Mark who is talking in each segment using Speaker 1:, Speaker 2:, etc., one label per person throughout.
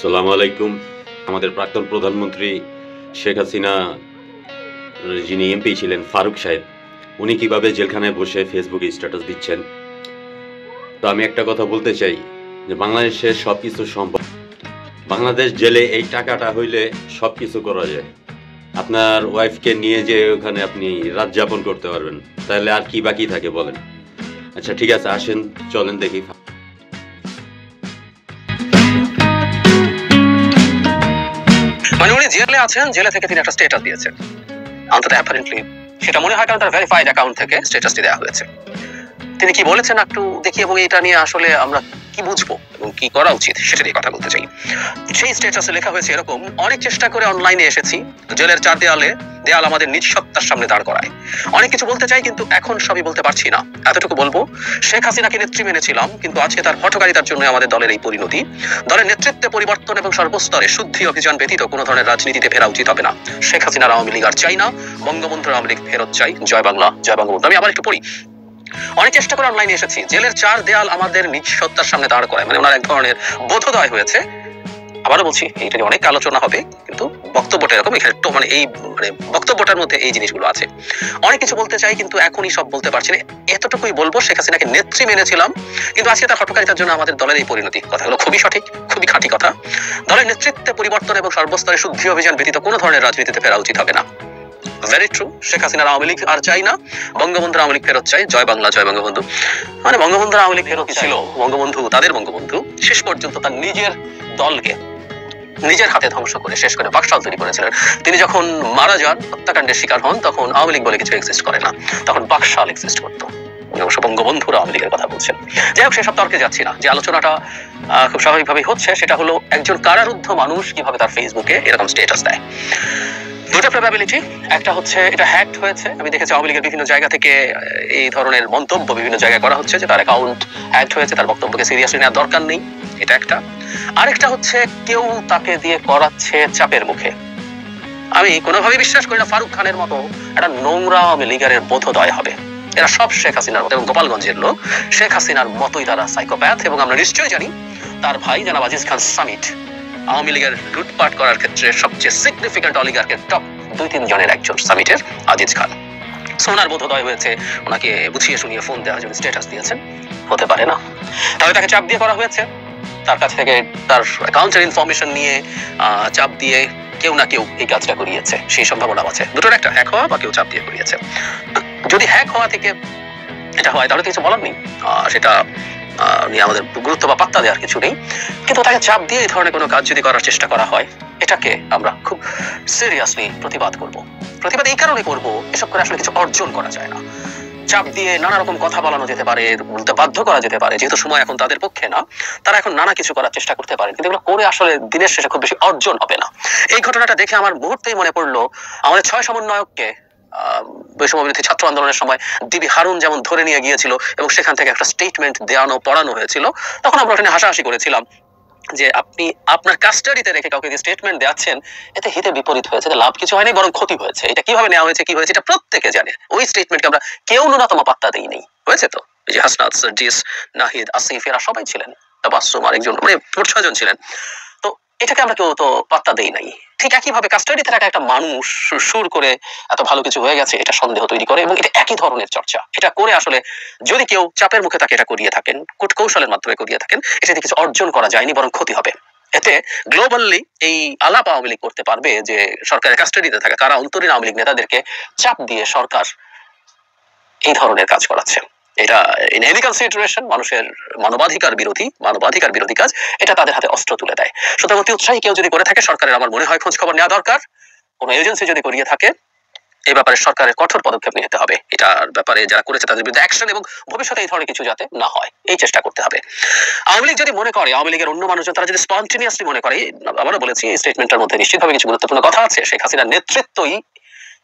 Speaker 1: আসসালামু আলাইকুম। আমাদের প্রাক্তন প্রধানমন্ত্রী শেখ হাসিনা যিনি এমপি ছিলেন ফারুক সাহেব, উনি কিভাবে জেলখানায় বসে ফেসবুকে স্ট্যাটাস দিচ্ছেন। তো আমি একটা কথা বলতে চাই যে বাংলাদেশে সব কিছু সম্ভব। বাংলাদেশ জেলে এই টাকাটা হইলে সব কিছু করা যায়। আপনার ওয়াইফকে নিয়ে যে ওখানে আপনি রাত যাপন করতে পারবেন, তাহলে আর কি বাকি থাকে বলেন। আচ্ছা ঠিক আছে, আসেন চলেন দেখি।
Speaker 2: মানে উনি জেলে আছেন, জেলে থেকে তিনি একটা স্ট্যাটাস দিয়েছেন, অন্তত অ্যাপারেন্টলি সেটা মনে হয়, কারণ তার ভেরিফাইড অ্যাকাউন্ট থেকে স্ট্যাটাসটি দেওয়া হয়েছে। তিনি কি বলেছেন একটু দেখি, এবং এটা নিয়ে আসলে আমরা কি বুঝবো এবং কি করা উচিত সেটা নিয়ে কথা বলতে চাই। সেই স্ট্যাটাসে লেখা হয়েছে এরকম: অনেক চেষ্টা করে অনলাইনে এসেছি, জেলের চার দেয়াল আমাদের নিজ সত্তার সামনে দাঁড় করায়। অনেক কিছু বলতে চাই কিন্তু এখন সবই বলতে পারছি না। এতটুকু বলবো, শেখ হাসিনাকে নেত্রী মেনেছিলাম, কিন্তু আজকে তার হঠকারিতার জন্য আমাদের দলের এই পরিণতি। দলের নেতৃত্বে পরিবর্তন এবং সর্বস্তরে শুদ্ধি অভিযান ব্যতীত কোনো ধরনের রাজনীতিতে ফেরা উচিত হবে না। শেখ হাসিনার আওয়ামী লীগ আর চাই না, বঙ্গবন্ধুর আওয়ামী লীগ ফেরত চাই। জয় বাংলা, জয় বঙ্গবন্ধু। আমি আবার একটু পড়ি। অনেক চেষ্টা করে অনলাইনে এসেছি, জেলের চার দেয়াল আমাদের নিজ সত্তার সামনে দাঁড় করায়। মানে ওনার এক ধরনের বোধোদয় হয়েছে। আবারও বলছি, এইটা নিয়ে অনেক আলোচনা হবে, কিন্তু বক্তব্যটা এরকম। এখানে মানে এই বক্তব্যটার মধ্যে এই জিনিসগুলো আছে। অনেক কিছু বলতে চাই কিন্তু এখনই সব বলতে পারছি না। এতটুকুই বলবো, শেখ হাসিনাকে নেত্রী মেনেছিলাম, কিন্তু আজকে তার হঠকারিতার জন্য আমাদের দলের এই পরিণতি। কথাগুলো খুবই সঠিক, খুবই খাঁটি কথা। দলের নেতৃত্বে পরিবর্তন এবং সর্বস্তরে শুদ্ধি অভিযান ব্যতীত কোনো ধরনের রাজনীতিতে ফেরা উচিত হবে না। Very true. শেখ হাসিনার আওয়ামী লীগ আর চাই না, বঙ্গবন্ধুর আওয়ামী লীগ ফেরত চাই। জয় বাংলা, জয় বঙ্গবন্ধু। মানে বঙ্গবন্ধুর আওয়ামী লীগ ফেরত ছিল, বঙ্গবন্ধু তাদের বঙ্গবন্ধু শেষ পর্যন্ত তার নিজের দলকে নিজের হাতে ধ্বংস করে শেষ করে বাকশাল তৈরি করেছিলেন। তিনি যখন মারা যান, হত্যাকাণ্ডের শিকার হন, তখন আওয়ামী লীগ বলে কিছু এক্সিস্ট করে না, তখন বাকশাল এক্সিস্ট করতো। অবশ্য বঙ্গবন্ধুর আওয়ামী লীগের কথা বলছেন। যাই হোক, সেসব তর্কে যাচ্ছি না। যে আলোচনাটা খুব স্বাভাবিকভাবেই হচ্ছে, সেটা হলো একজন কারারুদ্ধ মানুষ কিভাবে তার ফেসবুকে এরকম স্ট্যাটাস দেয়। দুটো প্রবাবিলিটি। একটা হচ্ছে এটা হ্যাকড হয়েছে। আমি দেখেছি আওয়ামী লীগের বিভিন্ন জায়গা থেকে এই ধরনের মন্তব্য বিভিন্ন জায়গায় করা হচ্ছে যে তার অ্যাকাউন্ট হ্যাকড হয়েছে, তার বক্তব্যকে সিরিয়াসলি নেওয়ার দরকার নেই। এটা একটা। আরেকটা হচ্ছে কেউ তাকে দিয়ে করাচ্ছে চাপের মুখে। আমি কোনোভাবেই বিশ্বাস করি না ফারুক খানের মতো একটা নোংরা আওয়ামী লীগের বোধোদয় হবে। এরা সব শেখ হাসিনার মতো, এবং গোপালগঞ্জের লোক শেখ হাসিনার মতোই তারা সাইকোপ্যাথ। এবং আমরা নিশ্চয়ই জানি তার ভাই জনাব আজিজ খান সামিট আওয়ামী লীগের লুটপাট করার ক্ষেত্রে সবচেয়ে সিগনিফিক্যান্ট অলিগার্কের টপ 2-3 জনের একজন সামিটের আজিজ খান। সোনার বোধোদয় হয়েছে ওনাকে বুঝিয়ে শুনিয়ে ফোন দেওয়ার জন্য স্ট্যাটাস দিয়েছেন। হতে পারে না, তবে তাকে চাপ দিয়ে করা হয়েছে। তার কাছ থেকে তার অ্যাকাউন্টের ইনফরমেশন নিয়ে চাপ দিয়ে কেউ না কেউ এই কাজটা করিয়েছে, সেই সম্ভাবনাও আছে। দুটোর একটা, হ্যাক হওয়া বা কেউ চাপ দিয়ে করিয়েছে। যদি হ্যাক হওয়া থেকে এটা হয় তাহলে কিছু বলার নেই, সেটা নিয়ে আমাদের গুরুত্ব বা পাত্তা দেওয়ার কিছু নেই। কিন্তু তাকে চাপ দিয়ে এই ধরনের কোনো কাজ যদি করার চেষ্টা করা হয়, এটাকে আমরা খুব সিরিয়াসলি প্রতিবাদ করব। প্রতিবাদ এই কারণে করব, এসব করে আসলে কিছু অর্জন করা যায় না। চাপ দিয়ে নানা রকম কথা বলানো যেতে পারে, বলতে বাধ্য করা যেতে পারে, যেহেতু সময় এখন তাদের পক্ষে না, তারা এখন নানা কিছু করার চেষ্টা করতে পারে, কিন্তু এগুলো করে আসলে দিনের শেষে খুব বেশি অর্জন হবে না। এই ঘটনাটা দেখে আমার মুহূর্তেই মনে পড়লো আমাদের 6 সমন্বয়ককে বৈষম্যবিরোধী ছাত্র আন্দোলনের সময় ডিবি হারুন যেমন ধরে নিয়ে গিয়েছিল এবং সেখান থেকে একটা স্টেটমেন্ট দেওয়ানো পড়ানো হয়েছিল। তখন আমরা ওখানে হাসাহাসি করেছিলাম যে আপনি আপনার কাস্টাডিতে রেখে কাউকে যে স্টেটমেন্ট দেওয়াচ্ছেন, এতে হিতে বিপরীত হয়েছে, লাভ কিছু হয়নি বরং ক্ষতি হয়েছে। এটা কিভাবে নেওয়া হয়েছে, কি হয়েছে, এটা প্রত্যেকে জানে। ওই স্টেটমেন্টকে আমরা কেউ ন্যূনতম পাত্তা দিইনি। হয়েছে তো, এই যে হাসনাত, সার্জিস, নাহিদ, আসিফ, এরা সবাই ছিলেন, তাবাসসুম আরেকজন, মানে 6 জন ছিলেন। তো এটাকে আমরা কেউ তো পাত্তা দেই নাই। ঠিক একইভাবে কাস্টাডিতে থাকা একটা মানুষ সুর করে এত ভালো কিছু হয়ে গেছে, এটা সন্দেহ তৈরি করে, এবং এটা একই ধরনের চর্চা। এটা করে আসলে যদি কেউ চাপের মুখে তাকে এটা করিয়ে থাকেন, কূটকৌশলের মাধ্যমে করিয়ে থাকেন, এটাতে কিছু অর্জন করা যায়নি বরং ক্ষতি হবে। এতে গ্লোবালি এই আলাপ আওয়ামী লীগ করতে পারবে যে সরকারের কাস্টাডিতে থাকা কারা অন্তরীণ আওয়ামী লীগ নেতাদেরকে চাপ দিয়ে সরকার এই ধরনের কাজ করাচ্ছে। এটা ইন এনি কনসিডারেশন মানুষের মানবাধিকার বিরোধী কাজ। এটা তাদের হাতে অস্ত্র তুলে দেয়। সুতরাং অতি উৎসাহী কেউ যদি করে থাকে, সরকারের আমার মনে হয় খোঁজ খবর নেওয়া দরকার। কোনো এজেন্সি যদি করিয়ে থাকে, এই ব্যাপারে সরকারের কঠোর পদক্ষেপ নিতে হবে। এটার ব্যাপারে যারা করেছে তাদের বিরুদ্ধে অ্যাকশন, এবং ভবিষ্যতে এই ধরনের কিছু যাতে না হয় এই চেষ্টা করতে হবে। আওয়ামী লীগ যদি মনে করে, আওয়ামী লীগের অন্য মানুষজন তারা যদি স্পন্টেনিয়াসলি মনে করে, আবারও বলেছি এই স্টেটমেন্টের মধ্যে নিশ্চিতভাবে কিছু গুরুত্বপূর্ণ কথা আছে। শেখ হাসিনার নেতৃত্বই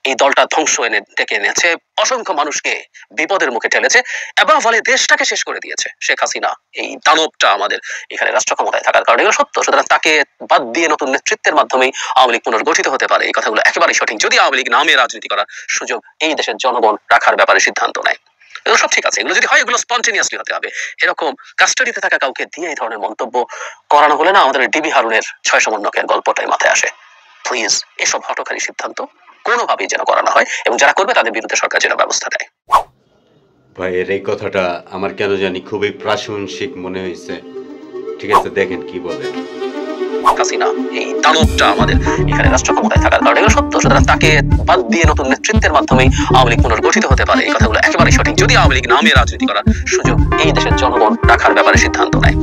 Speaker 2: এই দলটা ধ্বংস ডেকে এনেছে, অসংখ্য মানুষকে বিপদের মুখে ঠেলেছে এবং ফলে দেশটাকে শেষ করে দিয়েছে শেখ হাসিনা। এই দানবটা আমাদের এখানে রাষ্ট্র ক্ষমতায় থাকার কারণে এগুলো সত্য। সুতরাং তাকে বাদ দিয়ে নতুন নেতৃত্বের মাধ্যমেই আওয়ামী লীগ পুনর্গঠিত হতে পারে, এই কথাগুলো একেবারেই সঠিক, যদি আওয়ামী লীগ নামে রাজনীতি করার সুযোগ এই দেশের জনগণ রাখার ব্যাপারে সিদ্ধান্ত নেয়। এগুলো সব ঠিক আছে, এগুলো যদি হয় এগুলো স্পন্টেনিয়াসলি হতে হবে। এরকম কাস্টাডিতে থাকা কাউকে দিয়ে এই ধরনের মন্তব্য করানো হলে না আমাদের ডিবি হারুনের 6 সমন্বয়কের গল্পটাই মাথায় আসে। প্লিজ এসব হঠকারী সিদ্ধান্ত কোনোভাবেই যেন করা না হয়, এবং যারা করবে তাদের বিরুদ্ধে সরকার যেন ব্যবস্থা নেয়।
Speaker 1: ভাইয়ের এই কথাটা আমার কেন জানি খুবই প্রাসঙ্গিক মনে হয়েছে। ঠিক আছে, দেখেন কি বলে।
Speaker 2: হাসিনা এই দানবটা আমাদের এখানে রাষ্ট্র ক্ষমতায় থাকার কারণে এগুলো সত্য, সুতরাং তাকে বাদ দিয়ে নতুন নেতৃত্বের মাধ্যমেই আওয়ামী লীগ পুনর্গঠিত হতে পারে, এই কথাগুলো একেবারেই সঠিক। যদি আওয়ামী লীগ নামে রাজনীতি করার সুযোগ এই দেশের জনগণ রাখার ব্যাপারে সিদ্ধান্ত নেয়।